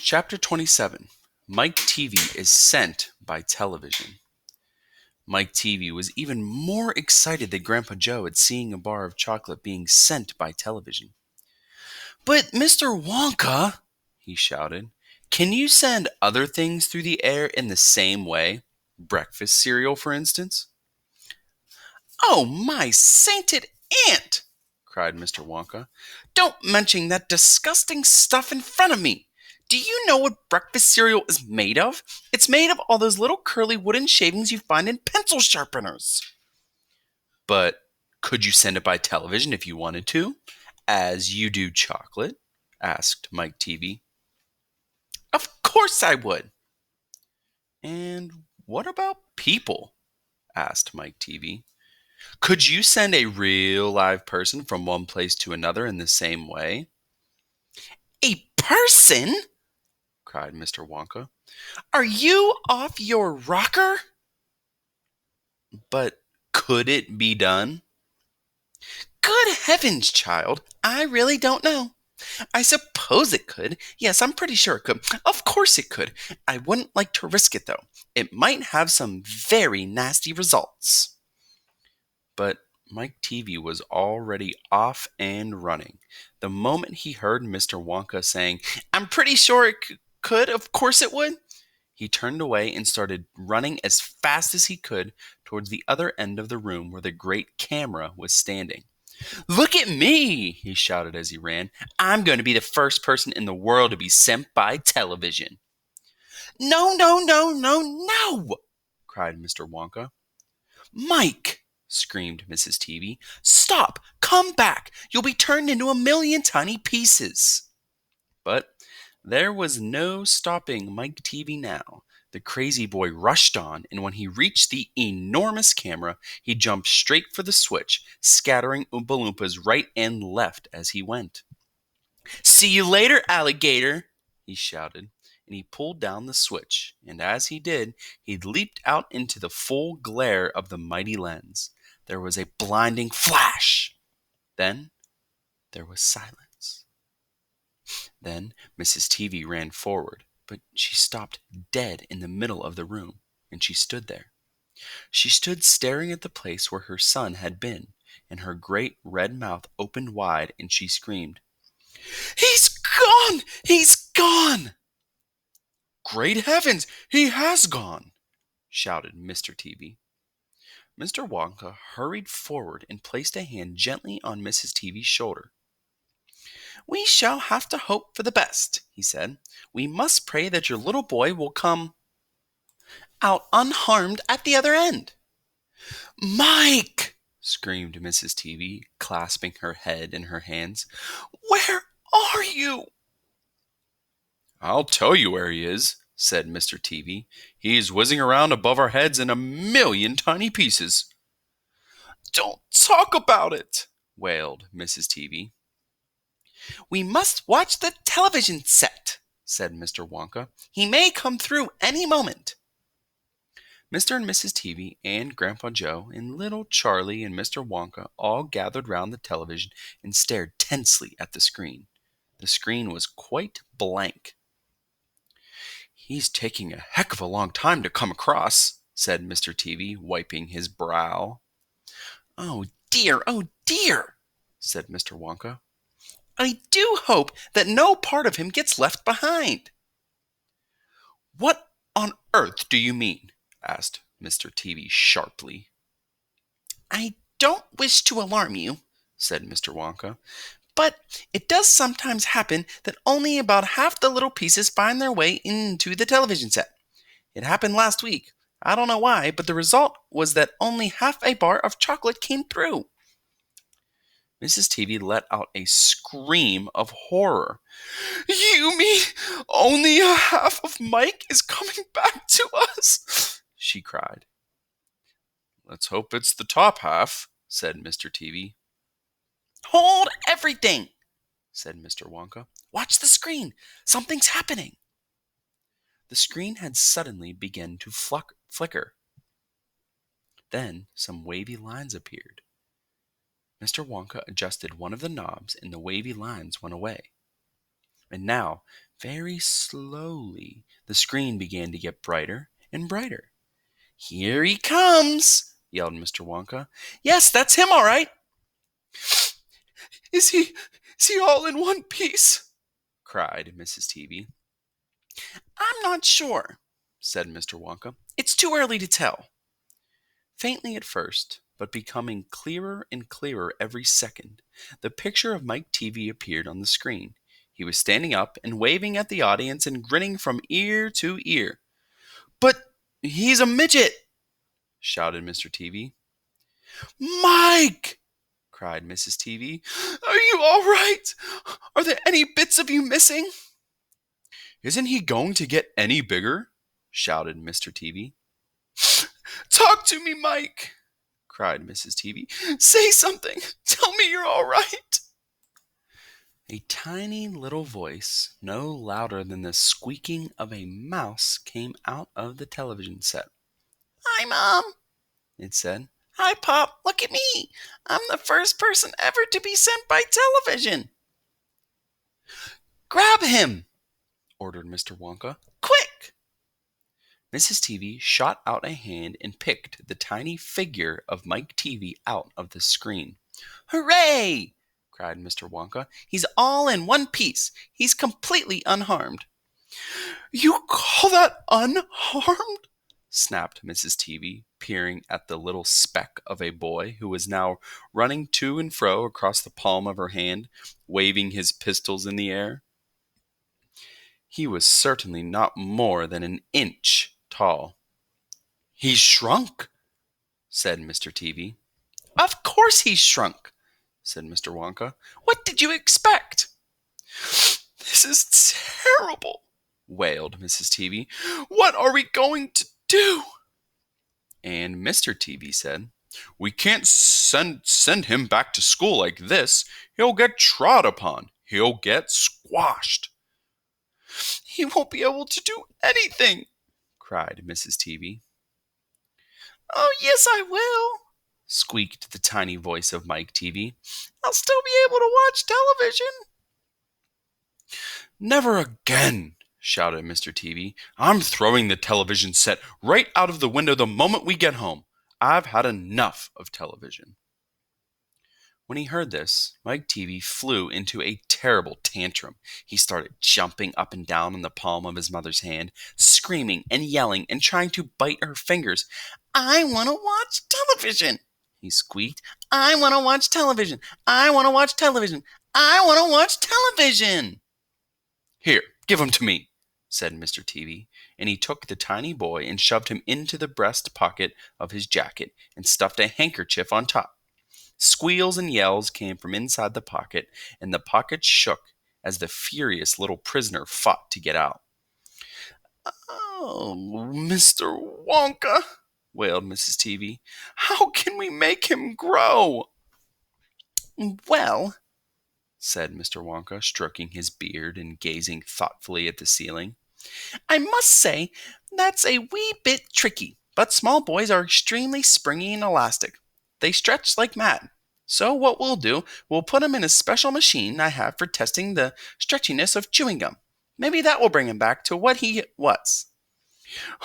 Chapter 27. Mike TV is sent by television. Mike TV was even more excited than Grandpa Joe at seeing a bar of chocolate being sent by television. "But, Mr. Wonka," he shouted, "can you send other things through the air in the same way? Breakfast cereal, for instance?" "Oh, my sainted aunt!" cried Mr. Wonka. "Don't mention that disgusting stuff in front of me! Do you know what breakfast cereal is made of? It's made of all those little curly wooden shavings you find in pencil sharpeners." "But could you send it by television if you wanted to, as you do chocolate?" asked Mike TV. "Of course I would." "And what about people?" asked Mike TV. "Could you send a real live person from one place to another in the same way?" "A person?" cried Mr. Wonka. "Are you off your rocker?" "But could it be done?" "Good heavens, child, I really don't know. I suppose it could. Yes, I'm pretty sure it could. Of course it could. I wouldn't like to risk it, though. It might have some very nasty results." But Mike TV was already off and running. The moment he heard Mr. Wonka saying, "I'm pretty sure it could, of course it would," he turned away and started running as fast as he could towards the other end of the room where the great camera was standing. "Look at me!" he shouted as he ran. "I'm going to be the first person in the world to be sent by television." "No, no, no, no, no!" cried Mr. Wonka. "Mike!" screamed Mrs. TV. "Stop! Come back! You'll be turned into a million tiny pieces." But there was no stopping Mike TV now. The crazy boy rushed on, and when he reached the enormous camera, he jumped straight for the switch, scattering Oompa Loompas right and left as he went. "See you later, alligator!" he shouted, and he pulled down the switch, and as he did, he leaped out into the full glare of the mighty lens. There was a blinding flash. Then there was silence. Then Mrs. TV ran forward, but she stopped dead in the middle of the room, and she stood there. She stood staring at the place where her son had been, and her great red mouth opened wide, and she screamed, "He's gone! He's gone!" "Great heavens, he has gone!" shouted Mr. TV. Mr. Wonka hurried forward and placed a hand gently on Mrs. TV's shoulder. "We shall have to hope for the best," he said. "We must pray that your little boy will come out unharmed at the other end." "Mike!" screamed Mrs. TV, clasping her head in her hands. "Where are you?" "I'll tell you where he is," said Mr. TV. "He's whizzing around above our heads in a million tiny pieces." "Don't talk about it," wailed Mrs. TV. "We must watch the television set," said Mr. Wonka. "He may come through any moment." Mr. and Mrs. TV and Grandpa Joe and little Charlie and Mr. Wonka all gathered round the television and stared tensely at the screen. The screen was quite blank. "He's taking a heck of a long time to come across," said Mr. TV, wiping his brow. Oh dear," said Mr. Wonka. "I do hope that no part of him gets left behind." "What on earth do you mean?" asked Mr. TV sharply. "I don't wish to alarm you," said Mr. Wonka, "but it does sometimes happen that only about half the little pieces find their way into the television set. It happened last week. I don't know why, but the result was that only half a bar of chocolate came through." Mrs. TV let out a scream of horror. "You mean only a half of Mike is coming back to us?" she cried. "Let's hope it's the top half," said Mr. TV. "Hold everything," said Mr. Wonka. "Watch the screen. Something's happening." The screen had suddenly begun to flicker. Then some wavy lines appeared. Mr. Wonka adjusted one of the knobs, and the wavy lines went away. And now Very slowly, the screen began to get brighter and brighter. "Here he comes!" yelled Mr. Wonka. "Yes, that's him, all right." Is he all in one piece?" cried Mrs. Teavee. "I'm not sure," said Mr. Wonka. "It's too early to tell." Faintly at first, but becoming clearer and clearer every second, the picture of Mike Teavee appeared on the screen. He was standing up and waving at the audience and grinning from ear to ear. "But he's a midget!" shouted Mr. Teavee. "Mike!" cried Mrs. Teavee. "Are you all right? Are there any bits of you missing?" "Isn't he going to get any bigger?" shouted Mr. Teavee. "Talk to me, Mike!" cried Mrs. Teavee. "Say something! Tell me you're all right!" A tiny little voice, no louder than the squeaking of a mouse, came out of the television set. "Hi, Mom," it said. "Hi, Pop. Look at me. I'm the first person ever to be sent by television." "Grab him," ordered Mr. Wonka. "Quick!" Mrs. Teavee shot out a hand and picked the tiny figure of Mike Teavee out of the screen. "Hooray!" cried Mr. Wonka. "He's all in one piece. He's completely unharmed." "You call that unharmed?" snapped Mrs. Teavee, peering at the little speck of a boy who was now running to and fro across the palm of her hand, waving his pistols in the air. He was certainly not more than an inch tall. "He's shrunk," said Mr. Teavee. "Of course he's shrunk," said Mr. Wonka. "What did you expect?" "This is terrible," wailed Mrs. Teavee. "What are we going to do?" And Mr. Teavee said, "We can't send him back to school like this. He'll get trod upon. He'll get squashed." "He won't be able to do anything," cried Mrs. Teavee. "Oh, yes, I will," squeaked the tiny voice of Mike Teavee. "I'll still be able to watch television." "Never again," shouted Mr. Teavee. "I'm throwing the television set right out of the window the moment we get home. I've had enough of television." When he heard this, Mike Teavee flew into a terrible tantrum. He started jumping up and down on the palm of his mother's hand, screaming and yelling and trying to bite her fingers. "I want to watch television," he squeaked. "I want to watch television. I want to watch television. I want to watch television." "Here, give him to me," said Mr. Teavee, and he took the tiny boy and shoved him into the breast pocket of his jacket and stuffed a handkerchief on top. Squeals and yells came from inside the pocket, and the pocket shook as the furious little prisoner fought to get out. "Oh, Mr. Wonka," wailed Mrs. Teavee. "How can we make him grow?" "Well," said Mr. Wonka, stroking his beard and gazing thoughtfully at the ceiling, "I must say that's a wee bit tricky, but small boys are extremely springy and elastic. They stretch like mad. So what we'll do, we'll put him in a special machine I have for testing the stretchiness of chewing gum. Maybe that will bring him back to what he was."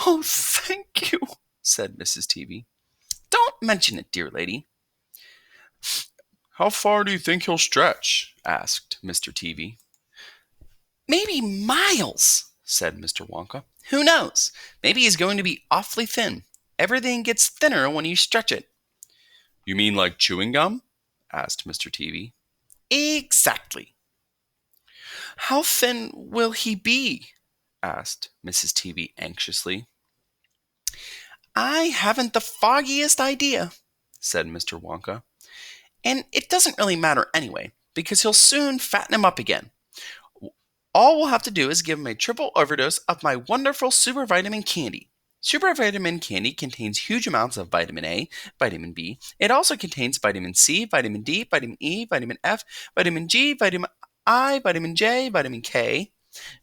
"Oh, thank you," said Mrs. Teavee. "Don't mention it, dear lady." "How far do you think he'll stretch?" asked Mr. Teavee. "Maybe miles," said Mr. Wonka. "Who knows? Maybe he's going to be awfully thin. Everything gets thinner when you stretch it." "You mean like chewing gum?" asked Mr. Teavee. "Exactly." "How thin will he be?" asked Mrs. Teavee anxiously. "I haven't the foggiest idea," said Mr. Wonka. "And it doesn't really matter anyway, because he'll soon fatten him up again. All we'll have to do is give him a triple overdose of my wonderful super vitamin candy. Super vitamin candy contains huge amounts of vitamin A, vitamin B. It also contains vitamin C, vitamin D, vitamin E, vitamin F, vitamin G, vitamin I, vitamin J, vitamin K,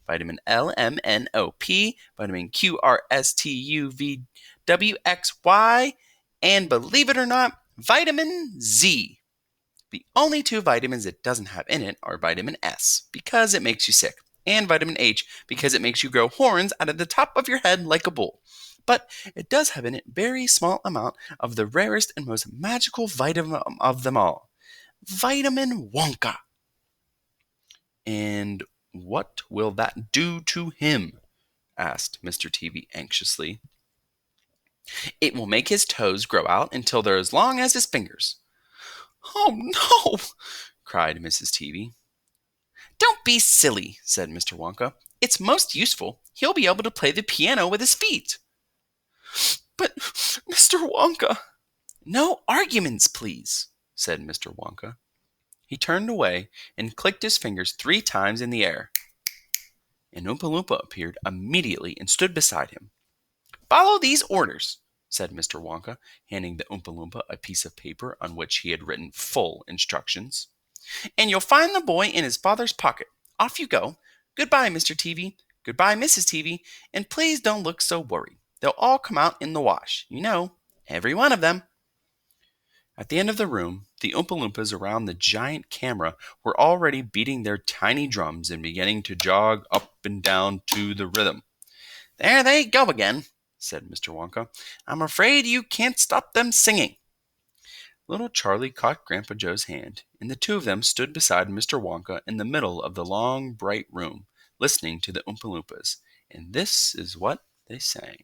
vitamin L, M, N, O, P, vitamin Q, R, S, T, U, V, W, X, Y, and believe it or not, vitamin Z. The only two vitamins it doesn't have in it are vitamin S, because it makes you sick, and vitamin H because it makes you grow horns out of the top of your head like a bull. But it does have in it a very small amount of the rarest and most magical vitamin of them all, vitamin Wonka. And what will that do to him? Asked Mr. TV anxiously. It will make his toes grow out until they're as long as his fingers. Oh no! cried Mrs. TV. Don't be silly, said Mr. Wonka. It's most useful. He'll be able to play the piano with his feet. But, Mr. Wonka. No arguments, please, said Mr. Wonka. He turned away and clicked his fingers 3 times in the air. An Oompa Loompa appeared immediately and stood beside him. Follow these orders, said Mr. Wonka, handing the Oompa Loompa a piece of paper on which he had written full instructions. And you'll find the boy in his father's pocket. Off you go. Goodbye, Mr. TV. Goodbye, Mrs. TV. And please don't look so worried. They'll all come out in the wash. You know, every one of them. At the end of the room, the Oompa Loompas around the giant camera were already beating their tiny drums and beginning to jog up and down to the rhythm. There they go again, said Mr. Wonka. I'm afraid you can't stop them singing. Little Charlie caught Grandpa Joe's hand, and the 2 of them stood beside Mr. Wonka in the middle of the long, bright room, listening to the Oompa Loompas. And this is what they sang.